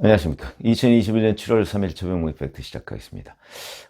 안녕하십니까. 2021년 7월 3일 최병무의 팩트 시작하겠습니다.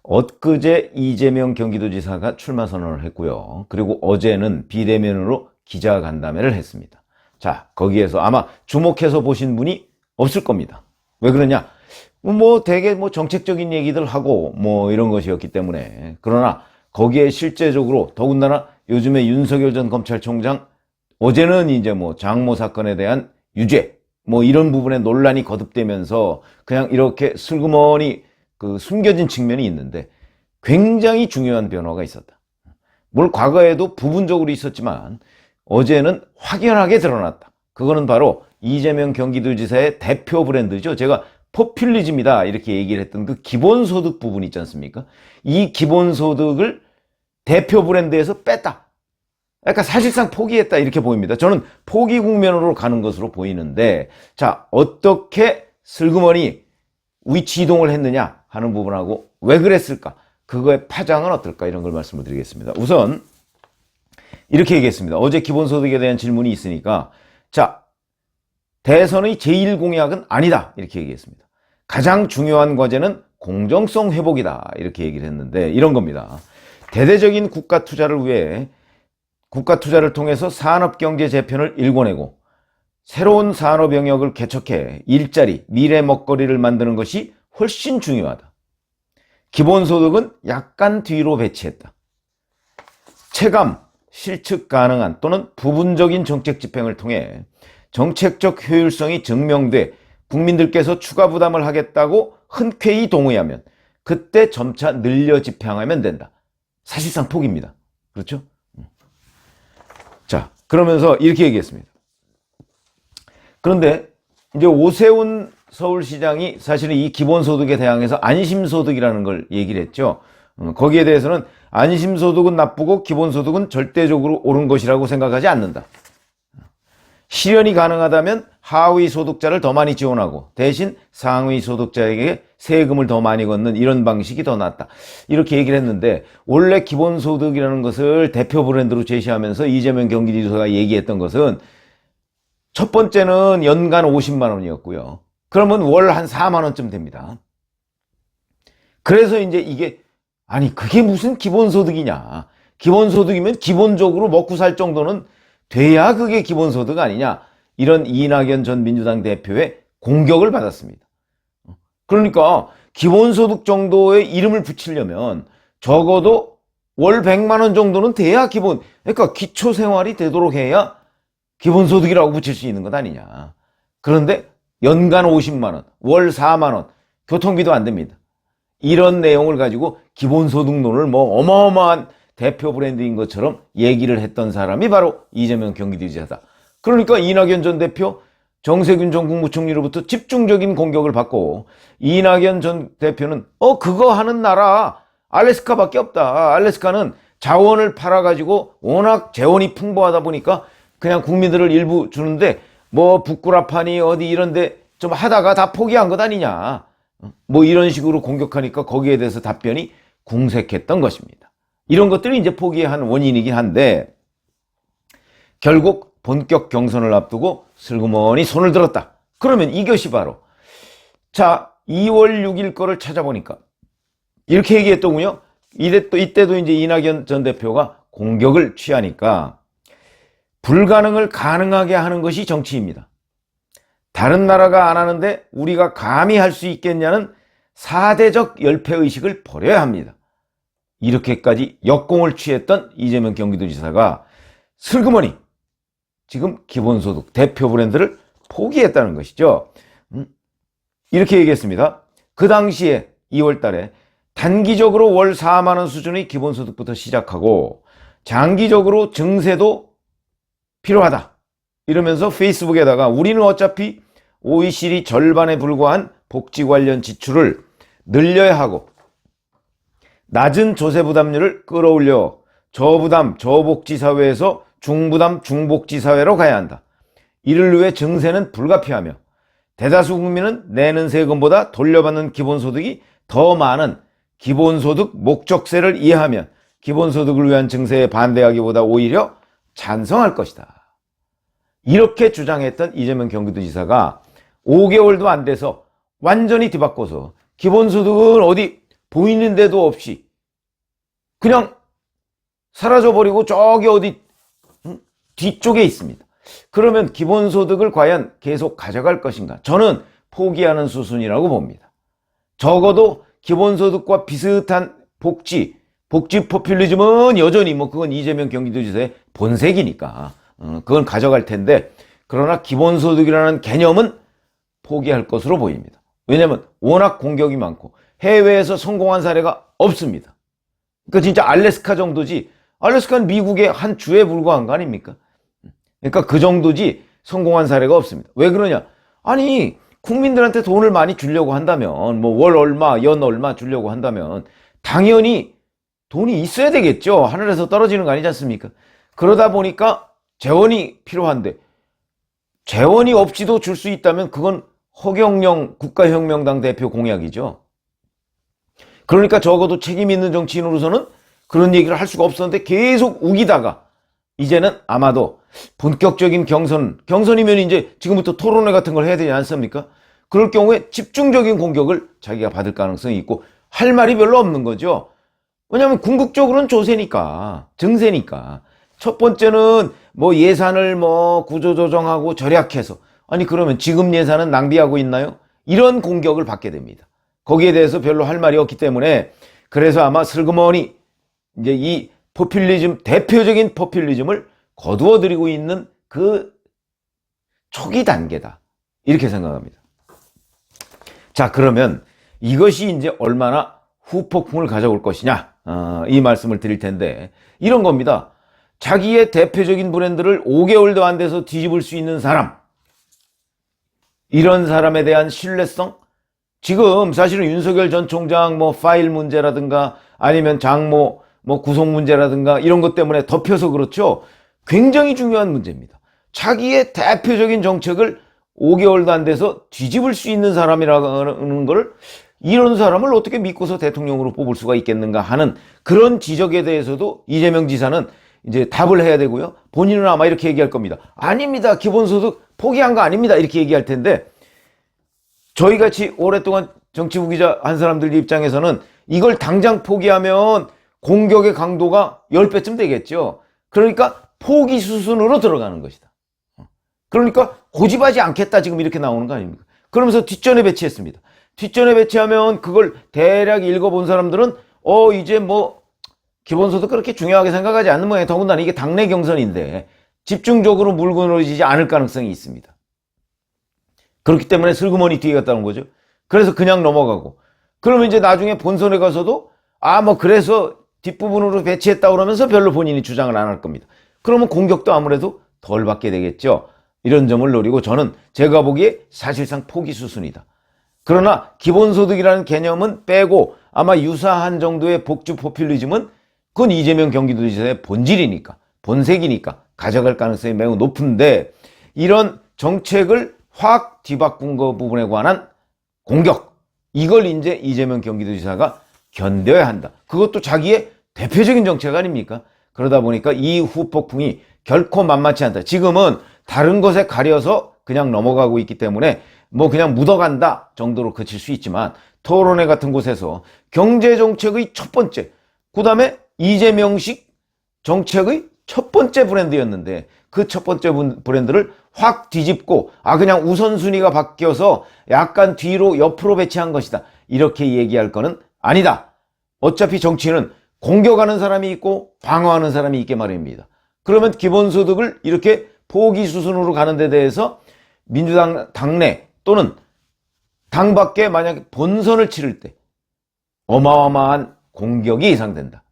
엊그제 이재명 경기도지사가 출마 선언을 했고요. 그리고 어제는 비대면으로 기자간담회를 했습니다. 자, 거기에서 아마 주목해서 보신 분이 없을 겁니다. 왜 그러냐? 되게 정책적인 얘기들 하고 이런 것이었기 때문에. 그러나 거기에 실제적으로 더군다나 요즘에 윤석열 전 검찰총장 어제는 이제 장모 사건에 대한 유죄 이런 부분에 논란이 거듭되면서 그냥 이렇게 슬그머니 숨겨진 측면이 있는데 굉장히 중요한 변화가 있었다. 과거에도 부분적으로 있었지만 어제는 확연하게 드러났다. 그거는 바로 이재명 경기도지사의 대표 브랜드죠. 제가 포퓰리즘이다 이렇게 얘기를 했던 그 기본소득 부분 있지 않습니까? 이 기본소득을 대표 브랜드에서 뺐다. 그러니까 사실상 포기했다 이렇게 보입니다. 저는 포기 국면으로 가는 것으로 보이는데, 자, 어떻게 슬그머니 위치 이동을 했느냐 하는 부분하고 왜 그랬을까, 그거의 파장은 어떨까, 이런 걸 말씀을 드리겠습니다. 우선 이렇게 얘기했습니다. 어제 기본소득에 대한 질문이 있으니까, 자, 대선의 제1공약은 아니다 이렇게 얘기했습니다. 가장 중요한 과제는 공정성 회복이다 이렇게 얘기를 했는데, 이런 겁니다. 대대적인 국가 투자를 위해 국가 투자를 통해서 산업경제 재편을 일궈내고 새로운 산업 영역을 개척해 일자리, 미래 먹거리를 만드는 것이 훨씬 중요하다. 기본소득은 약간 뒤로 배치했다. 체감, 실측 가능한 또는 부분적인 정책 집행을 통해 정책적 효율성이 증명돼 국민들께서 추가 부담을 하겠다고 흔쾌히 동의하면 그때 점차 늘려 집행하면 된다. 사실상 포기입니다. 그렇죠? 자, 그러면서 이렇게 얘기했습니다. 그런데 이제 오세훈 서울시장이 사실은 이 기본소득에 대항해서 안심소득이라는 걸 얘기를 했죠. 거기에 대해서는 안심소득은 나쁘고 기본소득은 절대적으로 옳은 것이라고 생각하지 않는다. 실현이 가능하다면 하위 소득자를 더 많이 지원하고 대신 상위 소득자에게 세금을 더 많이 걷는 이런 방식이 더 낫다. 이렇게 얘기를 했는데, 원래 기본소득이라는 것을 대표 브랜드로 제시하면서 이재명 경기지사가 얘기했던 것은 첫 번째는 연간 50만 원이었고요. 그러면 월 한 4만 원쯤 됩니다. 그래서 이제 이게 그게 무슨 기본소득이냐. 기본소득이면 기본적으로 먹고 살 정도는 돼야 그게 기본소득 아니냐. 이런 이낙연 전 민주당 대표의 공격을 받았습니다. 그러니까 기본소득 정도의 이름을 붙이려면 적어도 월 100만 원 정도는 돼야 그러니까 기초생활이 되도록 해야 기본소득이라고 붙일 수 있는 것 아니냐. 그런데 연간 50만 원, 월 4만 원, 교통비도 안 됩니다. 이런 내용을 가지고 기본소득론을 어마어마한 대표 브랜드인 것처럼 얘기를 했던 사람이 바로 이재명 경기도지사다. 그러니까 이낙연 전 대표, 정세균 전 국무총리로부터 집중적인 공격을 받고, 이낙연 전 대표는 그거 하는 나라 알래스카밖에 없다. 알래스카는 자원을 팔아가지고 워낙 재원이 풍부하다 보니까 그냥 국민들을 일부 주는데 북구라파니 어디 이런데 좀 하다가 다 포기한 것 아니냐. 이런 식으로 공격하니까 거기에 대해서 답변이 궁색했던 것입니다. 이런 것들이 이제 포기한 원인이긴 한데, 결국 본격 경선을 앞두고 슬그머니 손을 들었다. 그러면 이것이 바로, 자, 2월 6일 거를 찾아보니까 이렇게 얘기했더군요. 이때도 이제 이낙연 전 대표가 공격을 취하니까, 불가능을 가능하게 하는 것이 정치입니다. 다른 나라가 안 하는데 우리가 감히 할 수 있겠냐는 사대적 열패의식을 버려야 합니다. 이렇게까지 역공을 취했던 이재명 경기도지사가 슬그머니 지금 기본소득 대표 브랜드를 포기했다는 것이죠. 이렇게 얘기했습니다. 그 당시에 2월 달에 단기적으로 월 4만 원 수준의 기본소득부터 시작하고 장기적으로 증세도 필요하다. 이러면서 페이스북에다가 우리는 어차피 OECD 절반에 불과한 복지 관련 지출을 늘려야 하고 낮은 조세 부담률을 끌어올려 저부담 저복지 사회에서 중부담 중복지 사회로 가야 한다. 이를 위해 증세는 불가피하며 대다수 국민은 내는 세금보다 돌려받는 기본소득이 더 많은 기본소득 목적세를 이해하면 기본소득을 위한 증세에 반대하기보다 오히려 찬성할 것이다. 이렇게 주장했던 이재명 경기도지사가 5개월도 안 돼서 완전히 뒤바꿔서 기본소득은 어디 보이는 데도 없이 그냥 사라져버리고 저기 어디 뒤쪽에 있습니다. 그러면 기본소득을 과연 계속 가져갈 것인가? 저는 포기하는 수순이라고 봅니다. 적어도 기본소득과 비슷한 복지 포퓰리즘은 여전히 그건 이재명 경기도지사의 본색이니까 그건 가져갈 텐데, 그러나 기본소득이라는 개념은 포기할 것으로 보입니다. 왜냐하면 워낙 공격이 많고 해외에서 성공한 사례가 없습니다. 그러니까 진짜 알래스카 정도지, 알래스카는 미국의 한 주에 불과한 거 아닙니까? 그러니까 그 정도지 성공한 사례가 없습니다. 왜 그러냐? 아니, 국민들한테 돈을 많이 주려고 한다면, 월 얼마, 연 얼마 주려고 한다면 당연히 돈이 있어야 되겠죠. 하늘에서 떨어지는 거 아니지 않습니까? 그러다 보니까 재원이 필요한데, 재원이 없이도 줄 수 있다면 그건 허경영 국가혁명당 대표 공약이죠. 그러니까 적어도 책임 있는 정치인으로서는 그런 얘기를 할 수가 없었는데 계속 우기다가 이제는 아마도 본격적인 경선이면 이제 지금부터 토론회 같은 걸 해야 되지 않습니까? 그럴 경우에 집중적인 공격을 자기가 받을 가능성이 있고 할 말이 별로 없는 거죠. 왜냐하면 궁극적으로는 조세니까, 증세니까. 첫 번째는 예산을 구조조정하고 절약해서, 아니 그러면 지금 예산은 낭비하고 있나요? 이런 공격을 받게 됩니다. 거기에 대해서 별로 할 말이 없기 때문에, 그래서 아마 슬그머니 이제 이 대표적인 포퓰리즘을 거두어들이고 있는 그 초기 단계다, 이렇게 생각합니다. 자, 그러면 이것이 이제 얼마나 후폭풍을 가져올 것이냐, 이 말씀을 드릴 텐데, 이런 겁니다. 자기의 대표적인 브랜드를 5개월도 안 돼서 뒤집을 수 있는 사람, 이런 사람에 대한 신뢰성, 지금 사실은 윤석열 전 총장 파일 문제라든가 아니면 장모 구속 문제라든가 이런 것 때문에 덮여서 그렇죠. 굉장히 중요한 문제입니다. 자기의 대표적인 정책을 5개월도 안 돼서 뒤집을 수 있는 사람이라는 걸, 이런 사람을 어떻게 믿고서 대통령으로 뽑을 수가 있겠는가 하는 그런 지적에 대해서도 이재명 지사는 이제 답을 해야 되고요. 본인은 아마 이렇게 얘기할 겁니다. 아닙니다. 기본소득 포기한 거 아닙니다. 이렇게 얘기할 텐데, 저희같이 오랫동안 정치부 기자 한 사람들 입장에서는 이걸 당장 포기하면 공격의 강도가 10배쯤 되겠죠. 그러니까 포기 수순으로 들어가는 것이다. 그러니까 고집하지 않겠다, 지금 이렇게 나오는 거 아닙니까? 그러면서 뒷전에 배치했습니다. 뒷전에 배치하면 그걸 대략 읽어본 사람들은 이제 기본소득 그렇게 중요하게 생각하지 않는 모양이에요. 더군다나 이게 당내 경선인데 집중적으로 물고 늘어지지 않을 가능성이 있습니다. 그렇기 때문에 슬그머니 뒤에 갔다 온 거죠. 그래서 그냥 넘어가고, 그러면 이제 나중에 본선에 가서도 그래서 뒷부분으로 배치했다 그러면서 별로 본인이 주장을 안 할 겁니다. 그러면 공격도 아무래도 덜 받게 되겠죠. 이런 점을 노리고 저는 제가 보기에 사실상 포기 수순이다. 그러나 기본소득이라는 개념은 빼고 아마 유사한 정도의 복지 포퓰리즘은 그건 이재명 경기도지사의 본질이니까, 본색이니까 가져갈 가능성이 매우 높은데, 이런 정책을 확 뒤바꾼 그 부분에 관한 공격, 이걸 이제 이재명 경기도지사가 견뎌야 한다. 그것도 자기의 대표적인 정책 아닙니까? 그러다 보니까 이 후폭풍이 결코 만만치 않다. 지금은 다른 것에 가려서 그냥 넘어가고 있기 때문에 그냥 묻어간다 정도로 그칠 수 있지만, 토론회 같은 곳에서 경제정책의 첫 번째, 그 다음에 이재명식 정책의 첫 번째 브랜드였는데 그 첫 번째 브랜드를 확 뒤집고 그냥 우선순위가 바뀌어서 약간 뒤로 옆으로 배치한 것이다, 이렇게 얘기할 거는 아니다. 어차피 정치는 공격하는 사람이 있고 방어하는 사람이 있게 마련입니다. 그러면 기본소득을 이렇게 포기 수순으로 가는 데 대해서 민주당 당내 또는 당 밖에 만약에 본선을 치를 때 어마어마한 공격이 예상된다.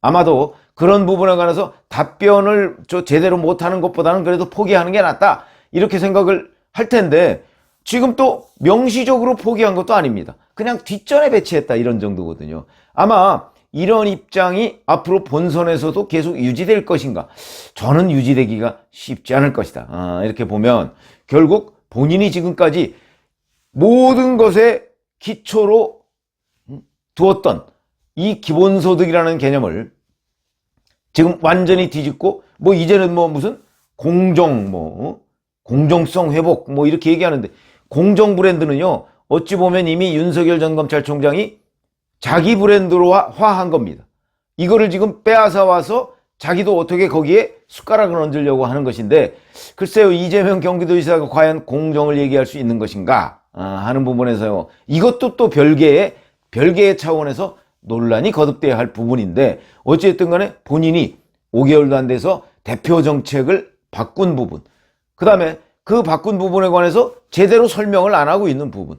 아마도 그런 부분에 관해서 답변을 제대로 못하는 것보다는 그래도 포기하는 게 낫다, 이렇게 생각을 할 텐데, 지금 또 명시적으로 포기한 것도 아닙니다. 그냥 뒷전에 배치했다, 이런 정도거든요. 아마 이런 입장이 앞으로 본선에서도 계속 유지될 것인가? 저는 유지되기가 쉽지 않을 것이다. 이렇게 보면 결국 본인이 지금까지 모든 것에 기초로 두었던 이 기본소득이라는 개념을 지금 완전히 뒤집고 이제는 무슨 공정성 회복 이렇게 얘기하는데, 공정 브랜드는요 어찌 보면 이미 윤석열 전 검찰총장이 자기 브랜드로화한 겁니다. 이거를 지금 빼앗아 와서 자기도 어떻게 거기에 숟가락을 얹으려고 하는 것인데, 글쎄요, 이재명 경기도지사가 과연 공정을 얘기할 수 있는 것인가 하는 부분에서요, 이것도 또 별개의 차원에서 논란이 거듭돼야 할 부분인데, 어찌됐든 간에 본인이 5개월도 안 돼서 대표 정책을 바꾼 부분, 그 다음에 그 바꾼 부분에 관해서 제대로 설명을 안 하고 있는 부분.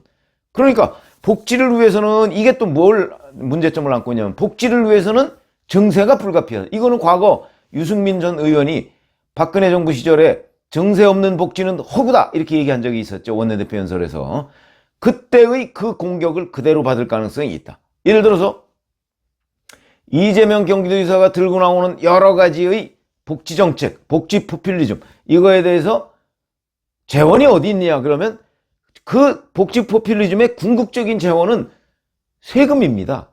그러니까 복지를 위해서는, 이게 또 뭘 문제점을 안고 있냐면, 복지를 위해서는 정세가 불가피하다. 이거는 과거 유승민 전 의원이 박근혜 정부 시절에 정세 없는 복지는 허구다 이렇게 얘기한 적이 있었죠. 원내대표 연설에서. 그때의 그 공격을 그대로 받을 가능성이 있다. 예를 들어서 이재명 경기도지사가 들고 나오는 여러 가지의 복지 정책, 복지 포퓰리즘, 이거에 대해서 재원이 어디 있느냐 그러면, 그 복지 포퓰리즘의 궁극적인 재원은 세금입니다.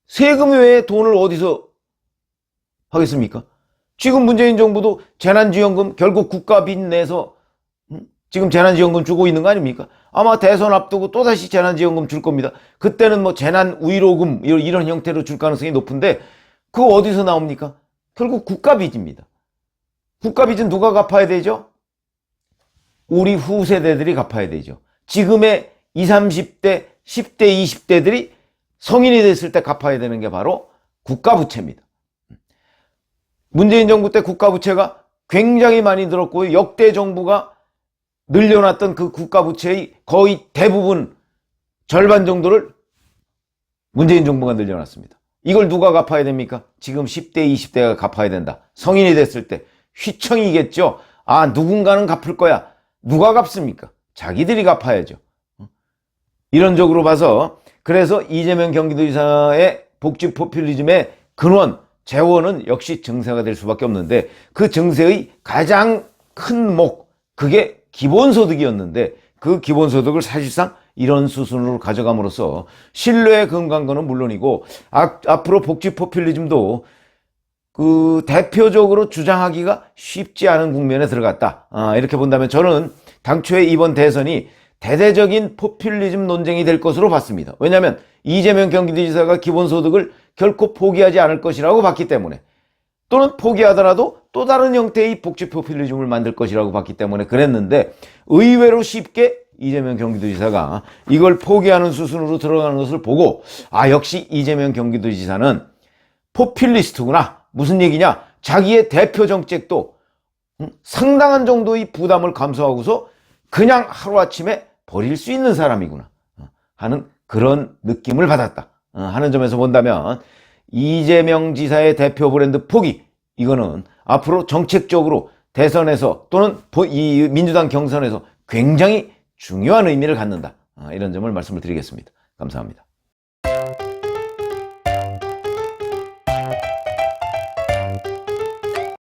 세금 외에 돈을 어디서 하겠습니까? 지금 문재인 정부도 재난지원금 결국 국가 빚 내서 지금 재난지원금 주고 있는 거 아닙니까? 아마 대선 앞두고 또다시 재난지원금 줄 겁니다. 그때는 뭐 재난위로금 이런 형태로 줄 가능성이 높은데, 그거 어디서 나옵니까? 결국 국가 빚입니다. 국가 빚은 누가 갚아야 되죠? 우리 후세대들이 갚아야 되죠. 지금의 20, 30대, 10대, 20대들이 성인이 됐을 때 갚아야 되는 게 바로 국가부채입니다. 문재인 정부 때 국가부채가 굉장히 많이 늘었고, 역대 정부가 늘려놨던 그 국가부채의 거의 대부분 절반 정도를 문재인 정부가 늘려놨습니다. 이걸 누가 갚아야 됩니까? 지금 10대, 20대가 갚아야 된다. 성인이 됐을 때 휘청이겠죠. 아, 누군가는 갚을 거야. 누가 갚습니까? 자기들이 갚아야죠. 이론적으로 봐서, 그래서 이재명 경기도지사의 복지 포퓰리즘의 근원, 재원은 역시 정세가 될 수밖에 없는데, 그 정세의 가장 큰 목, 그게 기본소득이었는데, 그 기본소득을 사실상 이런 수순으로 가져감으로써 신뢰에 근거한 거는 물론이고, 앞으로 복지 포퓰리즘도 그 대표적으로 주장하기가 쉽지 않은 국면에 들어갔다. 이렇게 본다면 저는 당초에 이번 대선이 대대적인 포퓰리즘 논쟁이 될 것으로 봤습니다. 왜냐하면 이재명 경기도지사가 기본소득을 결코 포기하지 않을 것이라고 봤기 때문에, 또는 포기하더라도 또 다른 형태의 복지 포퓰리즘을 만들 것이라고 봤기 때문에 그랬는데, 의외로 쉽게 이재명 경기도지사가 이걸 포기하는 수순으로 들어가는 것을 보고, 아, 역시 이재명 경기도지사는 포퓰리스트구나. 무슨 얘기냐? 자기의 대표 정책도 상당한 정도의 부담을 감수하고서 그냥 하루아침에 버릴 수 있는 사람이구나 하는 그런 느낌을 받았다 하는 점에서 본다면, 이재명 지사의 대표 브랜드 포기, 이거는 앞으로 정책적으로 대선에서 또는 이 민주당 경선에서 굉장히 중요한 의미를 갖는다, 이런 점을 말씀을 드리겠습니다. 감사합니다.